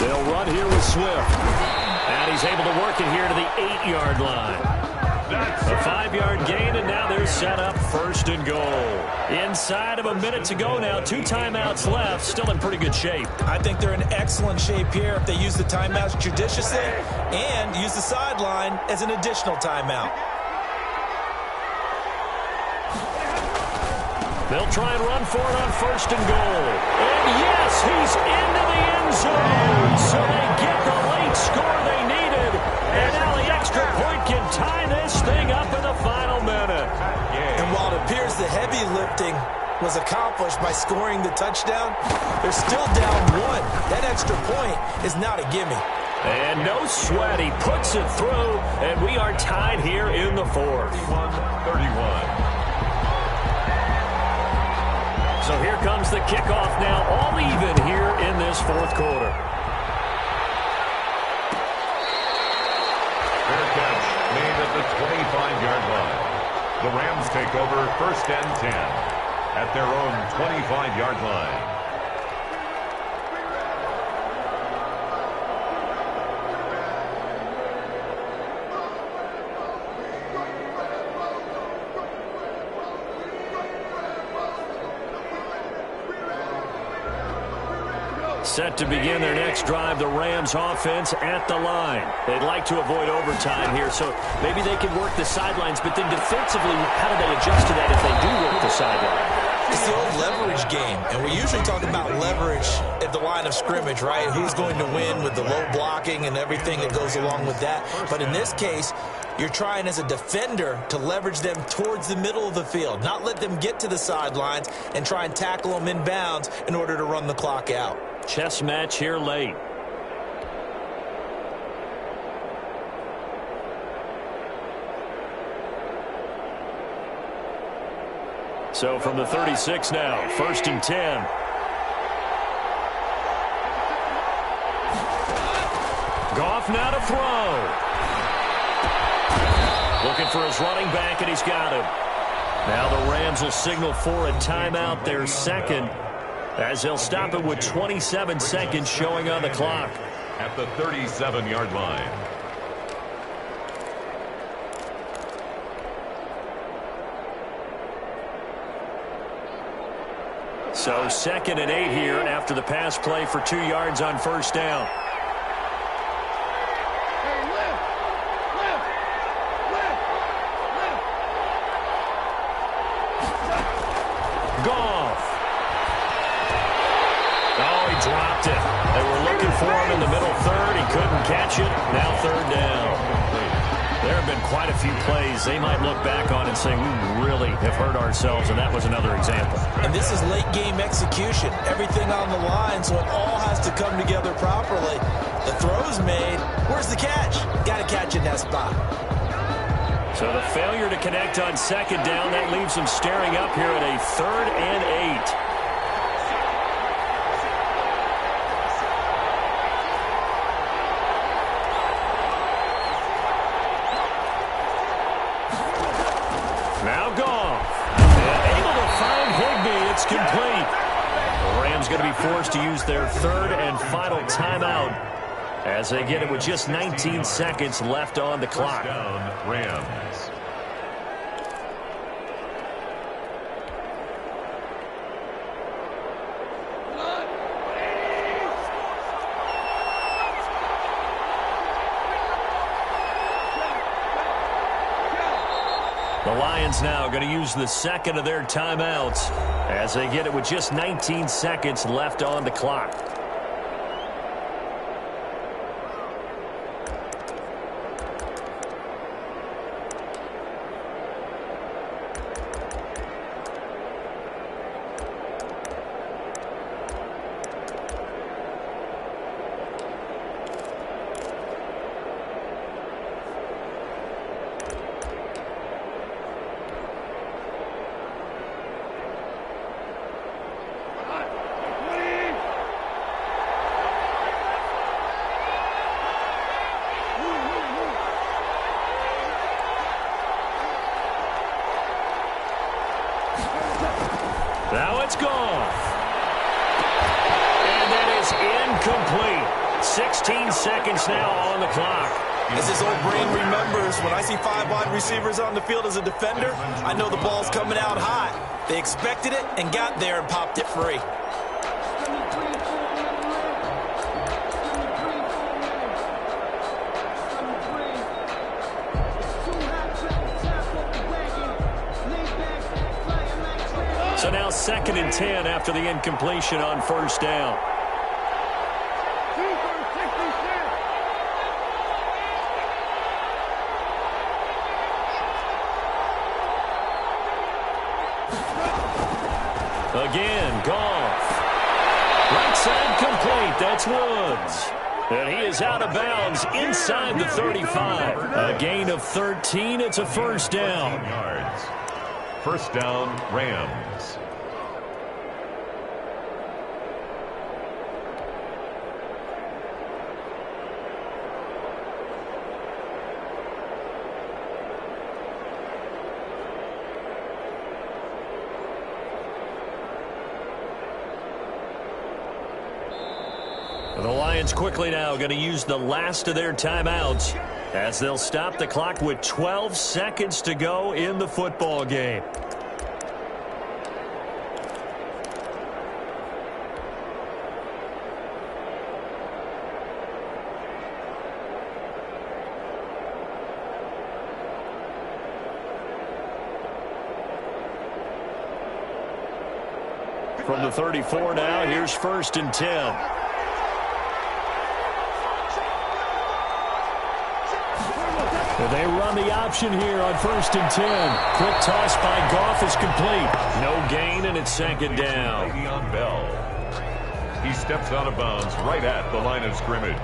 They'll run here with Swift. And he's able to work it here to the 8-yard line. A 5-yard gain, and now they're set up 1st and goal. Inside of a minute to go now. 2 timeouts left. Still in pretty good shape. I think they're in excellent shape here if they use the timeouts judiciously and use the sideline as an additional timeout. They'll try and run for it on 1st and goal. And yes, he's into the end zone. So they get the late score they needed. And now the extra point can tie this thing up in the final minute. And while it appears the heavy lifting was accomplished by scoring the touchdown, they're still down 1. That extra point is not a gimme. And no sweat. He puts it through, and we are tied here in the 4th. 31. So here comes the kickoff now, all even here in this 4th quarter. Fair catch made at the 25-yard line. The Rams take over 1st and 10 at their own 25-yard line. Set to begin their next drive, the Rams offense at the line. They'd like to avoid overtime here, so maybe they can work the sidelines, but then defensively, how do they adjust to that if they do work the sideline? It's the old leverage game, and we usually talk about leverage at the line of scrimmage, right? Who's going to win with the low blocking and everything that goes along with that. But in this case, you're trying as a defender to leverage them towards the middle of the field, not let them get to the sidelines and try and tackle them inbounds in order to run the clock out. Chess match here late. So from the 36 now, 1st and 10. Goff now to throw. Looking for his running back, and he's got him. Now the Rams will signal for a timeout, their 2nd, as they'll stop it with 27 seconds showing on the clock. At the 37-yard line. So 2nd and 8 here after the pass play for 2 yards on 1st down. Goff. Oh, he dropped it. They were looking for him in the middle 3rd. He couldn't catch it. Now 3rd down. There have been quite a few plays they might look back on and say, we really have hurt ourselves, and that was another example. And this is late game execution. Everything on the line, so it all has to come together properly. The throw's made. Where's the catch? Got to catch in that spot. So the failure to connect on 2nd down, that leaves them staring up here at a 3rd and 8. Now Goff. And able to find Higbee. It's complete. The Rams going to be forced to use their 3rd and final timeout as they get it with just 19 seconds left on the clock. Down, Rams. The Lions now going to use the second of their timeouts as they get it with just 19 seconds left on the clock. Now it's gone. And that is incomplete. 16 seconds now on the clock. As his old brain remembers, when I see 5 wide receivers on the field as a defender, I know the ball's coming out high. They expected it and got there and popped it free. So now 2nd and 10 after the incompletion on first down. Again, Goff. Right side complete. That's Woods. And he is out of bounds inside the 35. A gain of 13. It's a first down. Yards. First down, Rams. The Lions quickly now going to use the last of their timeouts as they'll stop the clock with 12 seconds to go in the football game. From the 34 now, here's 1st and 10. They run the option here on 1st and 10. Quick toss by Goff is complete. No gain, and it's 2nd down. Le'Veon Bell. He steps out of bounds right at the line of scrimmage.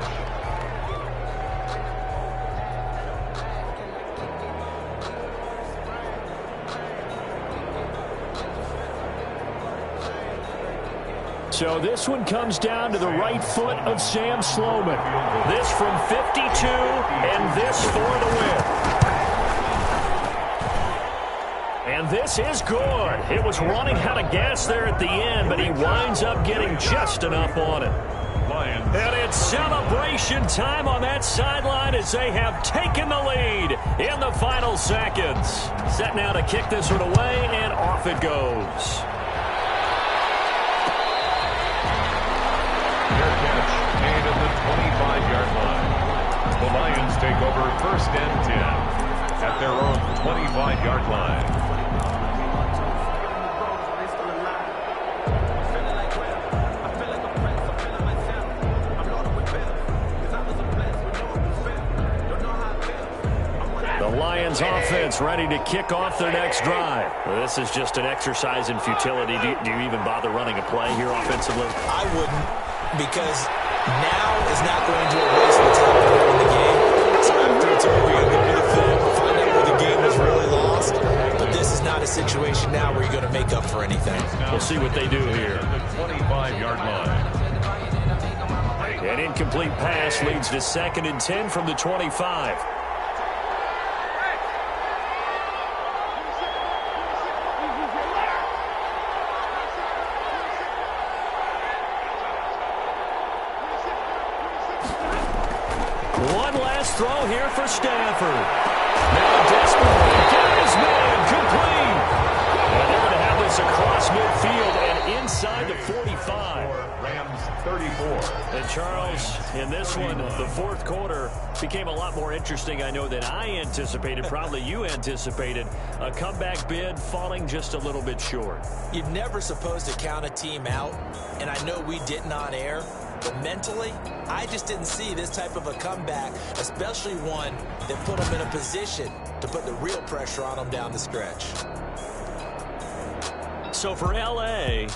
So this one comes down to the right foot of Sam Sloman. This from 52, and this for the win. And this is good. It was running out of gas there at the end, but he winds up getting just enough on it. Lions. And it's celebration time on that sideline as they have taken the lead in the final seconds. Set now to kick this one away, and off it goes. Made at the 25-yard line. The Lions take over 1st and 10 at their own 25-yard line. The Lions offense ready to kick off their next drive. Well, this is just an exercise in futility. Do you even bother running a play here offensively? I wouldn't, because now is not going to erase what's happening in the game. So after it's over, you're going to go to the film, find out where the game was really lost. But this is not a situation now where you're going to make up for anything. We'll see what they do here. The 25-yard line. An incomplete pass leads to 2nd and 10 from the 25. One last throw here for Stafford. Now desperately got his man complete. And they're going to have this across midfield and inside the 45. Rams 34. And Charles, in this one, the fourth quarter became a lot more interesting, I know, than I anticipated. Probably you anticipated. A comeback bid falling just a little bit short. You're never supposed to count a team out, and I know we didn't on air, but mentally, I just didn't see this type of a comeback, especially one that put them in a position to put the real pressure on them down the stretch. So for L.A.,